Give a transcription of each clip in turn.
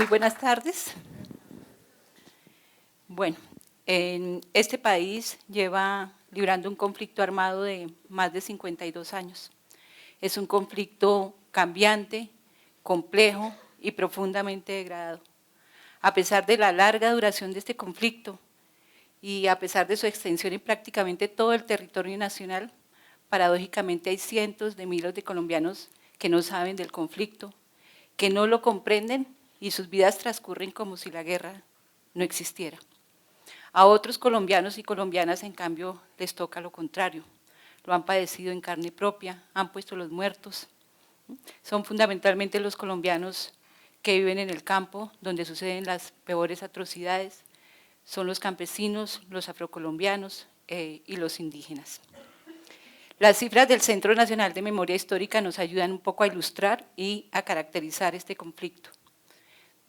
Muy buenas tardes. Bueno, en este país lleva librando un conflicto armado de más de 52 años. Es un conflicto cambiante, complejo y profundamente degradado. A pesar de la larga duración de este conflicto y a pesar de su extensión en prácticamente todo el territorio nacional, paradójicamente hay cientos de miles de colombianos que no saben del conflicto, que no lo comprenden y sus vidas transcurren como si la guerra no existiera. A otros colombianos y colombianas, en cambio, les toca lo contrario. Lo han padecido en carne propia, han puesto los muertos. Son fundamentalmente los colombianos que viven en el campo, donde suceden las peores atrocidades. Son los campesinos, los afrocolombianos y los indígenas. Las cifras del Centro Nacional de Memoria Histórica nos ayudan un poco a ilustrar y a caracterizar este conflicto.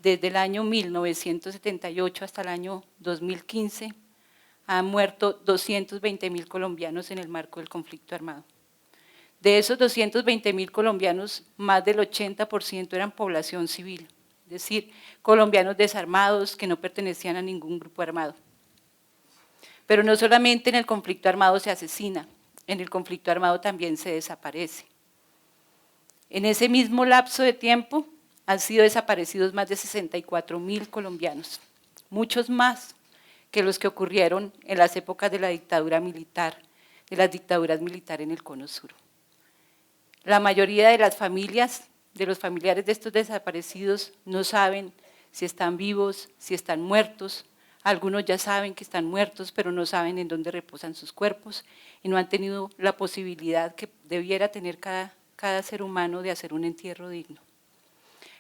Desde el año 1978 hasta el año 2015 han muerto 220.000 colombianos en el marco del conflicto armado. De esos 220.000 colombianos, más del 80% eran población civil, es decir, colombianos desarmados que no pertenecían a ningún grupo armado. Pero no solamente en el conflicto armado se asesina, en el conflicto armado también se desaparece. En ese mismo lapso de tiempo han sido desaparecidos más de 64.000 colombianos, muchos más que los que ocurrieron en las épocas de la dictadura militar, de las dictaduras militares en el Cono Sur. La mayoría de las familias, de los familiares de estos desaparecidos, no saben si están vivos, si están muertos. Algunos ya saben que están muertos, pero no saben en dónde reposan sus cuerpos y no han tenido la posibilidad que debiera tener cada ser humano de hacer un entierro digno.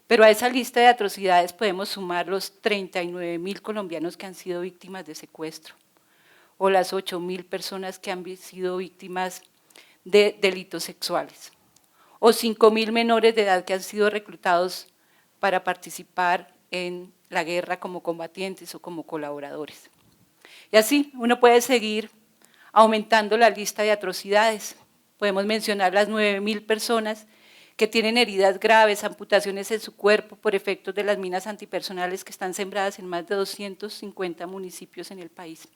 Pero a esa lista de atrocidades podemos sumar los 39.000 colombianos que han sido víctimas de secuestro o las 8.000 personas que han sido víctimas de delitos sexuales o 5.000 menores de edad que han sido reclutados para participar en la guerra como combatientes o como colaboradores. Y así uno puede seguir aumentando la lista de atrocidades. Podemos mencionar las 9.000 personas que tienen heridas graves, amputaciones en su cuerpo por efectos de las minas antipersonales que están sembradas en más de 250 municipios en el país.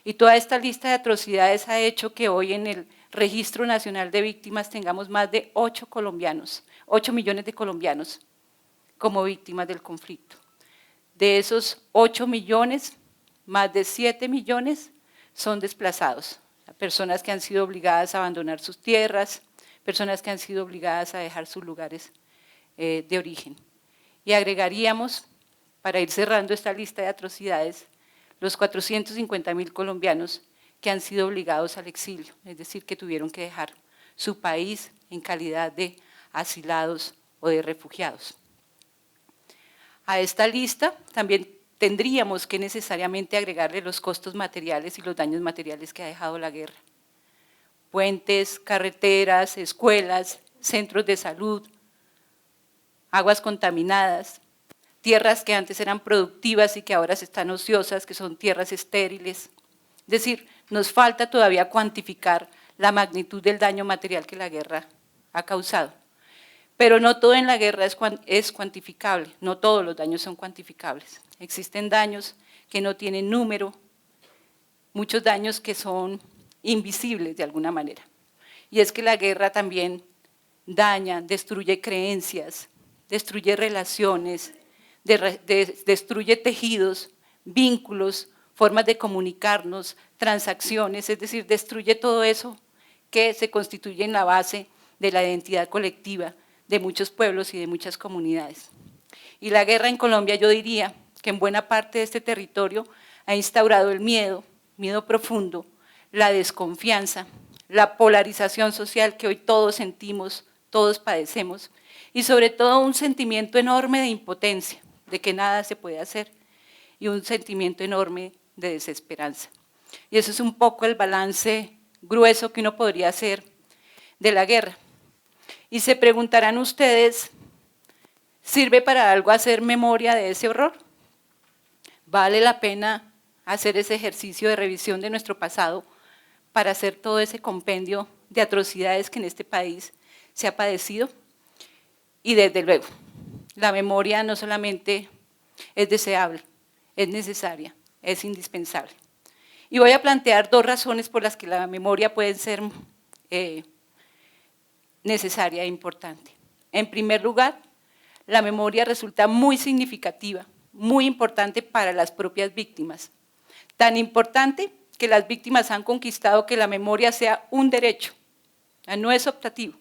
Y toda esta lista de atrocidades ha hecho que hoy en el Registro Nacional de Víctimas tengamos más de 8 millones de colombianos como víctimas del conflicto. De esos 8 millones, más de 7 millones son desplazados, personas que han sido obligadas a abandonar sus tierras, personas que han sido obligadas a dejar sus lugares de origen. Y agregaríamos, para ir cerrando esta lista de atrocidades, los 450.000 colombianos que han sido obligados al exilio, es decir, que tuvieron que dejar su país en calidad de asilados o de refugiados. A esta lista también tendríamos que necesariamente agregarle los costos materiales y los daños materiales que ha dejado la guerra. Puentes, carreteras, escuelas, centros de salud, aguas contaminadas, tierras que antes eran productivas y que ahora están ociosas, que son tierras estériles. Es decir, nos falta todavía cuantificar la magnitud del daño material que la guerra ha causado. Pero no todo en la guerra es cuantificable, no todos los daños son cuantificables. Existen daños que no tienen número, muchos daños que son invisibles de alguna manera. Y es que la guerra también daña, destruye creencias, destruye relaciones, destruye tejidos, vínculos, formas de comunicarnos, transacciones, es decir, destruye todo eso que se constituye en la base de la identidad colectiva de muchos pueblos y de muchas comunidades. Y la guerra en Colombia, yo diría que en buena parte de este territorio ha instaurado el miedo profundo, la desconfianza, la polarización social que hoy todos sentimos, todos padecemos, y sobre todo un sentimiento enorme de impotencia, de que nada se puede hacer, y un sentimiento enorme de desesperanza. Y eso es un poco el balance grueso que uno podría hacer de la guerra. Y se preguntarán ustedes, ¿sirve para algo hacer memoria de ese horror? ¿Vale la pena hacer ese ejercicio de revisión de nuestro pasado para hacer todo ese compendio de atrocidades que en este país se ha padecido? Y desde luego, la memoria no solamente es deseable, es necesaria, es indispensable. Y voy a plantear dos razones por las que la memoria puede ser necesaria e importante. En primer lugar, la memoria resulta muy significativa, muy importante para las propias víctimas. Tan importante que las víctimas han conquistado que la memoria sea un derecho, no es optativo,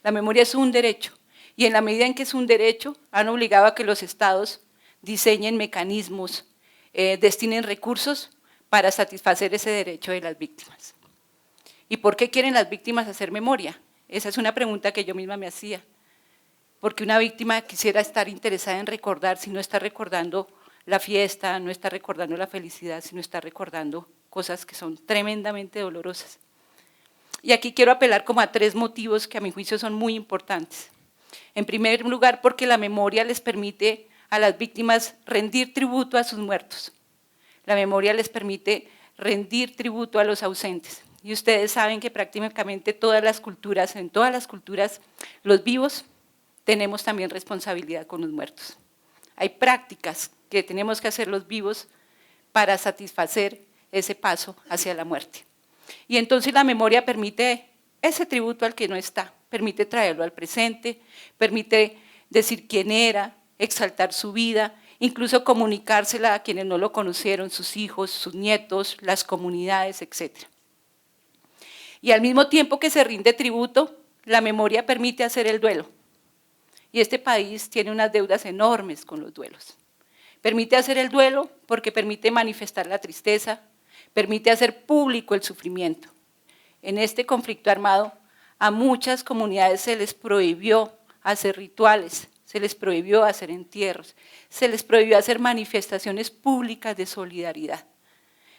la memoria es un derecho. Y en la medida en que es un derecho, han obligado a que los estados diseñen mecanismos, destinen recursos para satisfacer ese derecho de las víctimas. ¿Y por qué quieren las víctimas hacer memoria? Esa es una pregunta que yo misma me hacía. Porque una víctima quisiera estar interesada en recordar, si no está recordando la fiesta, no está recordando la felicidad, sino está recordando cosas que son tremendamente dolorosas. Y aquí quiero apelar como a tres motivos que a mi juicio son muy importantes. En primer lugar, porque la memoria les permite a las víctimas rendir tributo a sus muertos. La memoria les permite rendir tributo a los ausentes. Y ustedes saben que prácticamente en todas las culturas, los vivos tenemos también responsabilidad con los muertos. Hay prácticas que tenemos que hacer los vivos para satisfacer ese paso hacia la muerte. Y entonces la memoria permite ese tributo al que no está, permite traerlo al presente, permite decir quién era, exaltar su vida, incluso comunicársela a quienes no lo conocieron, sus hijos, sus nietos, las comunidades, etc. Y al mismo tiempo que se rinde tributo, la memoria permite hacer el duelo. Y este país tiene unas deudas enormes con los duelos. Permite hacer el duelo porque permite manifestar la tristeza, permite hacer público el sufrimiento. En este conflicto armado, a muchas comunidades se les prohibió hacer rituales, se les prohibió hacer entierros, se les prohibió hacer manifestaciones públicas de solidaridad.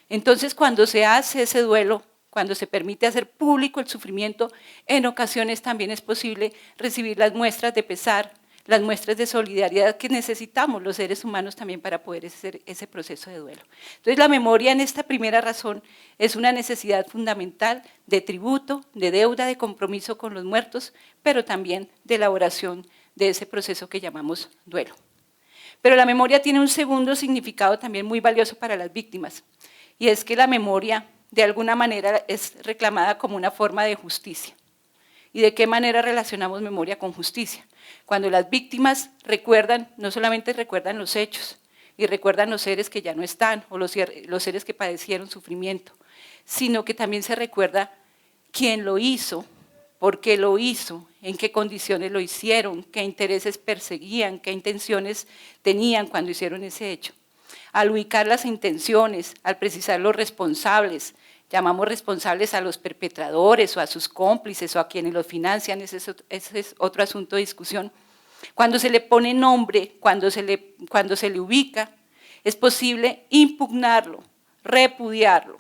Entonces, cuando se hace ese duelo, cuando se permite hacer público el sufrimiento, en ocasiones también es posible recibir las muestras de pesar, las muestras de solidaridad que necesitamos los seres humanos también para poder hacer ese proceso de duelo. Entonces, la memoria en esta primera razón es una necesidad fundamental de tributo, de deuda, de compromiso con los muertos, pero también de elaboración de ese proceso que llamamos duelo. Pero la memoria tiene un segundo significado también muy valioso para las víctimas, y es que la memoria de alguna manera es reclamada como una forma de justicia. ¿Y de qué manera relacionamos memoria con justicia? Cuando las víctimas recuerdan, no solamente recuerdan los hechos, y recuerdan los seres que ya no están, o los seres que padecieron sufrimiento, sino que también se recuerda quién lo hizo, por qué lo hizo, en qué condiciones lo hicieron, qué intereses perseguían, qué intenciones tenían cuando hicieron ese hecho. Al ubicar las intenciones, al precisar los responsables, llamamos responsables a los perpetradores o a sus cómplices o a quienes los financian, ese es otro asunto de discusión. Cuando se le pone nombre, cuando se le ubica, es posible impugnarlo, repudiarlo.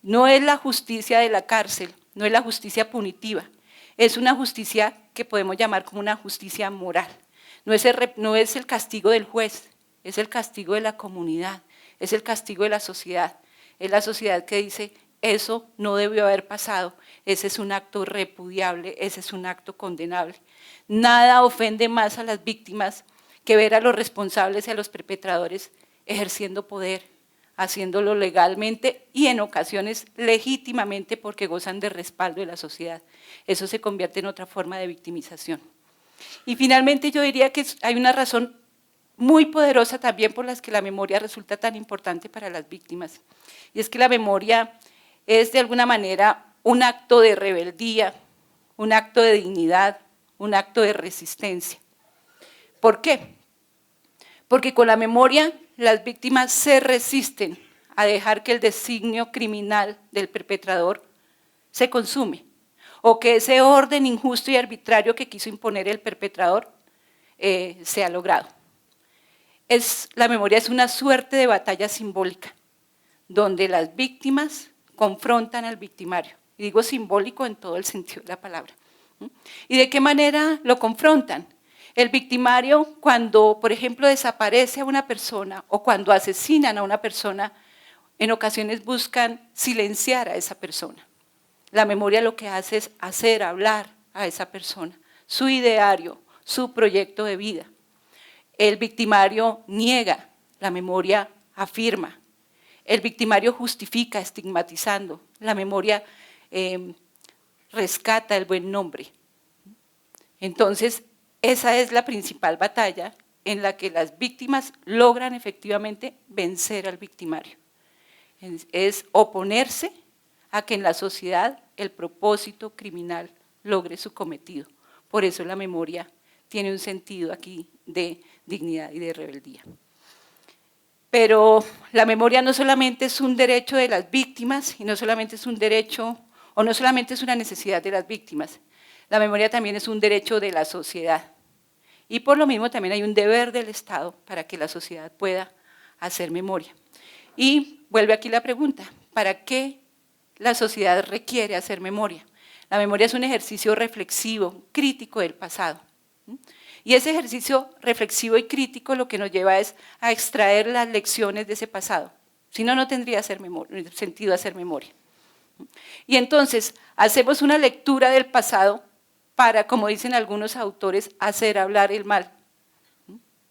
No es la justicia de la cárcel, no es la justicia punitiva, es una justicia que podemos llamar como una justicia moral. No es el castigo del juez, es el castigo de la comunidad, es el castigo de la sociedad. Es la sociedad que dice, eso no debió haber pasado, ese es un acto repudiable, ese es un acto condenable. Nada ofende más a las víctimas que ver a los responsables y a los perpetradores ejerciendo poder, haciéndolo legalmente y en ocasiones legítimamente porque gozan de respaldo de la sociedad. Eso se convierte en otra forma de victimización. Y finalmente yo diría que hay una razón muy poderosa también por las que la memoria resulta tan importante para las víctimas. Y es que la memoria es de alguna manera un acto de rebeldía, un acto de dignidad, un acto de resistencia. ¿Por qué? Porque con la memoria las víctimas se resisten a dejar que el designio criminal del perpetrador se consume, o que ese orden injusto y arbitrario que quiso imponer el perpetrador sea logrado. La memoria es una suerte de batalla simbólica, donde las víctimas confrontan al victimario. Y digo simbólico en todo el sentido de la palabra. ¿Y de qué manera lo confrontan? El victimario, cuando, por ejemplo, desaparece a una persona o cuando asesinan a una persona, en ocasiones buscan silenciar a esa persona. La memoria lo que hace es hacer hablar a esa persona, su ideario, su proyecto de vida. El victimario niega, la memoria afirma. El victimario justifica estigmatizando, la memoria rescata el buen nombre. Entonces, esa es la principal batalla en la que las víctimas logran efectivamente vencer al victimario. Es oponerse a que en la sociedad el propósito criminal logre su cometido. Por eso la memoria tiene un sentido aquí de dignidad y de rebeldía. Pero la memoria no solamente es un derecho de las víctimas y no solamente es un derecho, o no solamente es una necesidad de las víctimas, la memoria también es un derecho de la sociedad. Y por lo mismo también hay un deber del Estado para que la sociedad pueda hacer memoria. Y vuelve aquí la pregunta, ¿para qué la sociedad requiere hacer memoria? La memoria es un ejercicio reflexivo, crítico del pasado. Y ese ejercicio reflexivo y crítico lo que nos lleva es a extraer las lecciones de ese pasado. Si no, no tendría sentido hacer memoria. Y entonces hacemos una lectura del pasado para, como dicen algunos autores, hacer hablar el mal.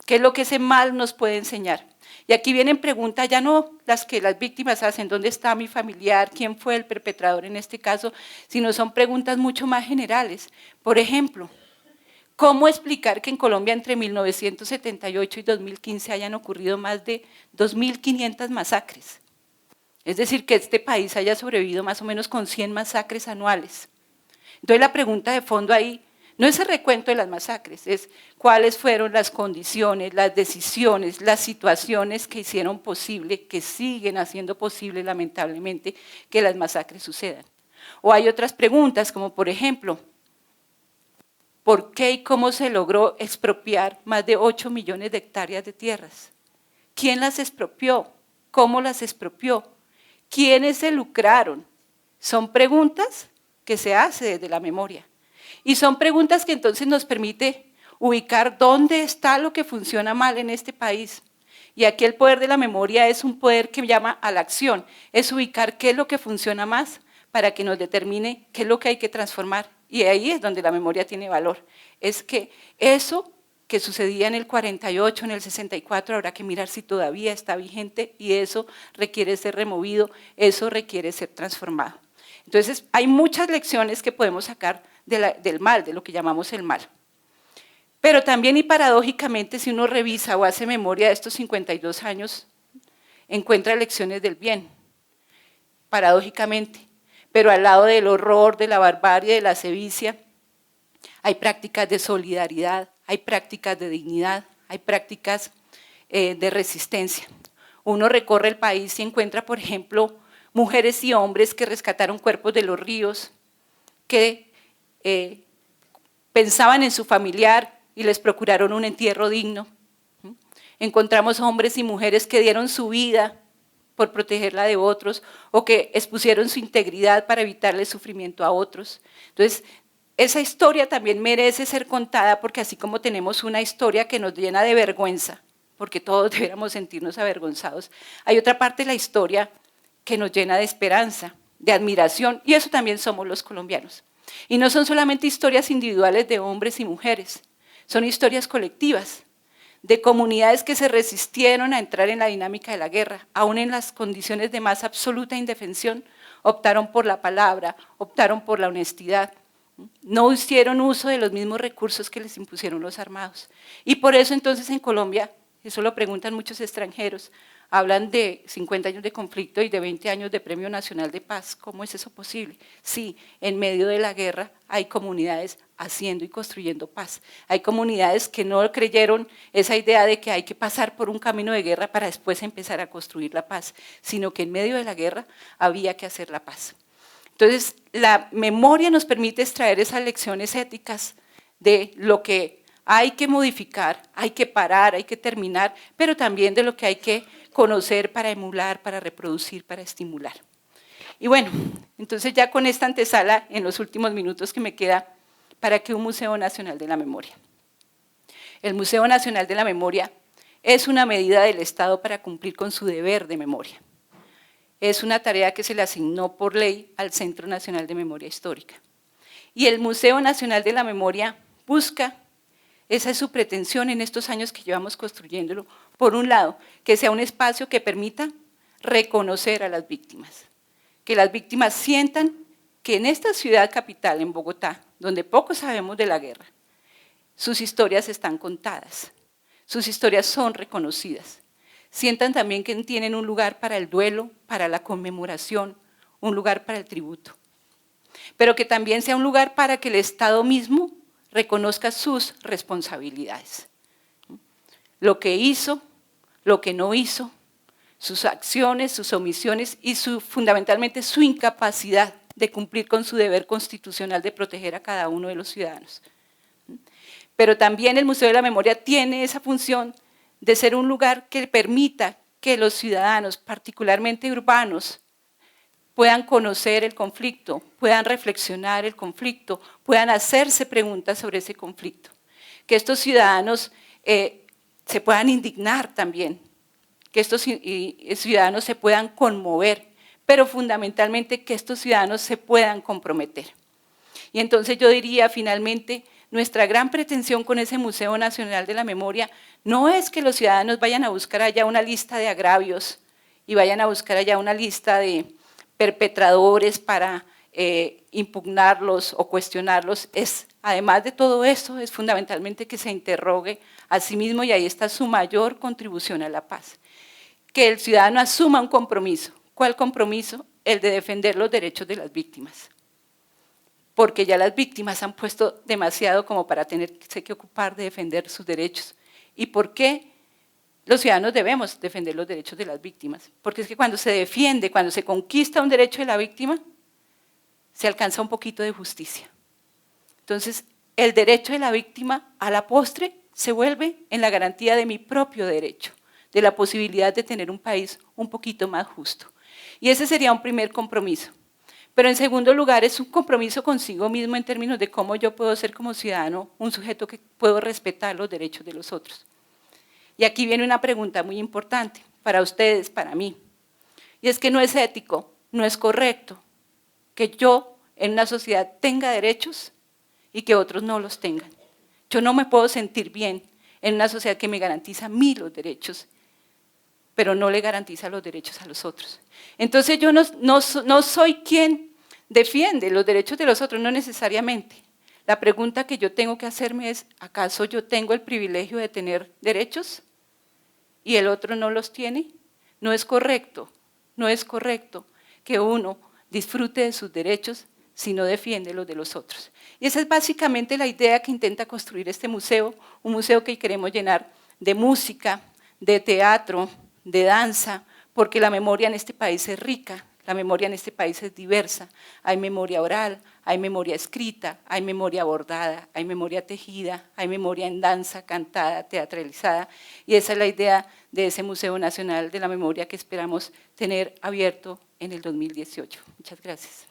¿Qué es lo que ese mal nos puede enseñar? Y aquí vienen preguntas, ya no las que las víctimas hacen, ¿dónde está mi familiar? ¿Quién fue el perpetrador en este caso? Sino son preguntas mucho más generales. Por ejemplo, ¿cómo explicar que en Colombia entre 1978 y 2015 hayan ocurrido más de 2.500 masacres? Es decir, que este país haya sobrevivido más o menos con 100 masacres anuales. Entonces la pregunta de fondo ahí no es el recuento de las masacres, es cuáles fueron las condiciones, las decisiones, las situaciones que hicieron posible, que siguen haciendo posible lamentablemente que las masacres sucedan. O hay otras preguntas como por ejemplo, ¿por qué y cómo se logró expropiar más de 8 millones de hectáreas de tierras? ¿Quién las expropió? ¿Cómo las expropió? ¿Quiénes se lucraron? Son preguntas que se hacen desde la memoria. Y son preguntas que entonces nos permite ubicar dónde está lo que funciona mal en este país. Y aquí el poder de la memoria es un poder que llama a la acción, es ubicar qué es lo que funciona más para que nos determine qué es lo que hay que transformar. Y ahí es donde la memoria tiene valor. Es que eso que sucedía en el 48, en el 64, habrá que mirar si todavía está vigente y eso requiere ser removido, eso requiere ser transformado. Entonces, hay muchas lecciones que podemos sacar del mal, de lo que llamamos el mal. Pero también y paradójicamente, si uno revisa o hace memoria de estos 52 años, encuentra lecciones del bien, paradójicamente. Pero al lado del horror, de la barbarie, de la sevicia, hay prácticas de solidaridad, hay prácticas de dignidad, hay prácticas de resistencia. Uno recorre el país y encuentra, por ejemplo, mujeres y hombres que rescataron cuerpos de los ríos, que pensaban en su familiar y les procuraron un entierro digno. Encontramos hombres y mujeres que dieron su vida por protegerla de otros o que expusieron su integridad para evitarle sufrimiento a otros. Entonces, esa historia también merece ser contada porque así como tenemos una historia que nos llena de vergüenza, porque todos deberíamos sentirnos avergonzados, hay otra parte de la historia que nos llena de esperanza, de admiración, y eso también somos los colombianos. Y no son solamente historias individuales de hombres y mujeres, son historias colectivas, de comunidades que se resistieron a entrar en la dinámica de la guerra, aún en las condiciones de más absoluta indefensión, optaron por la palabra, optaron por la honestidad, no hicieron uso de los mismos recursos que les impusieron los armados. Y por eso entonces en Colombia, eso lo preguntan muchos extranjeros, hablan de 50 años de conflicto y de 20 años de Premio Nacional de Paz. ¿Cómo es eso posible? Sí, en medio de la guerra hay comunidades haciendo y construyendo paz. Hay comunidades que no creyeron esa idea de que hay que pasar por un camino de guerra para después empezar a construir la paz, sino que en medio de la guerra había que hacer la paz. Entonces, la memoria nos permite extraer esas lecciones éticas de lo que hay que modificar, hay que parar, hay que terminar, pero también de lo que hay que conocer para emular, para reproducir, para estimular. Y bueno, entonces ya con esta antesala, en los últimos minutos que me queda, ¿para qué un Museo Nacional de la Memoria? El Museo Nacional de la Memoria es una medida del Estado para cumplir con su deber de memoria. Es una tarea que se le asignó por ley al Centro Nacional de Memoria Histórica. Y el Museo Nacional de la Memoria busca Esa es su pretensión en estos años que llevamos construyéndolo. Por un lado, que sea un espacio que permita reconocer a las víctimas, que las víctimas sientan que en esta ciudad capital, en Bogotá, donde poco sabemos de la guerra, sus historias están contadas, sus historias son reconocidas. Sientan también que tienen un lugar para el duelo, para la conmemoración, un lugar para el tributo, pero que también sea un lugar para que el Estado mismo reconozca sus responsabilidades. Lo que hizo, lo que no hizo, sus acciones, sus omisiones y fundamentalmente su incapacidad de cumplir con su deber constitucional de proteger a cada uno de los ciudadanos. Pero también el Museo de la Memoria tiene esa función de ser un lugar que permita que los ciudadanos, particularmente urbanos, puedan conocer el conflicto, puedan reflexionar el conflicto, puedan hacerse preguntas sobre ese conflicto. Que estos ciudadanos se puedan indignar también, que estos ciudadanos se puedan conmover, pero fundamentalmente que estos ciudadanos se puedan comprometer. Y entonces yo diría finalmente, nuestra gran pretensión con ese Museo Nacional de la Memoria no es que los ciudadanos vayan a buscar allá una lista de agravios y vayan a buscar allá una lista de perpetradores para impugnarlos o cuestionarlos. Además de todo eso, es fundamentalmente que se interrogue a sí mismo, y ahí está su mayor contribución a la paz. Que el ciudadano asuma un compromiso. ¿Cuál compromiso? El de defender los derechos de las víctimas. Porque ya las víctimas han puesto demasiado como para tenerse que ocupar de defender sus derechos. ¿Y por qué los ciudadanos debemos defender los derechos de las víctimas? Porque es que cuando se defiende, cuando se conquista un derecho de la víctima, se alcanza un poquito de justicia. Entonces, el derecho de la víctima a la postre se vuelve en la garantía de mi propio derecho, de la posibilidad de tener un país un poquito más justo. Y ese sería un primer compromiso. Pero en segundo lugar es un compromiso consigo mismo en términos de cómo yo puedo ser como ciudadano un sujeto que puedo respetar los derechos de los otros. Y aquí viene una pregunta muy importante para ustedes, para mí. Y es que no es ético, no es correcto que yo en una sociedad tenga derechos y que otros no los tengan. Yo no me puedo sentir bien en una sociedad que me garantiza a mí los derechos, pero no le garantiza los derechos a los otros. Entonces yo no soy quien defiende los derechos de los otros, no necesariamente. La pregunta que yo tengo que hacerme es, ¿acaso yo tengo el privilegio de tener derechos y el otro no los tiene? No es correcto que uno disfrute de sus derechos si no defiende los de los otros. Y esa es básicamente la idea que intenta construir este museo, un museo que queremos llenar de música, de teatro, de danza, porque la memoria en este país es rica, la memoria en este país es diversa. Hay memoria oral, hay memoria escrita, hay memoria bordada, hay memoria tejida, hay memoria en danza, cantada, teatralizada. Y esa es la idea de ese Museo Nacional de la Memoria que esperamos tener abierto en el 2018. Muchas gracias.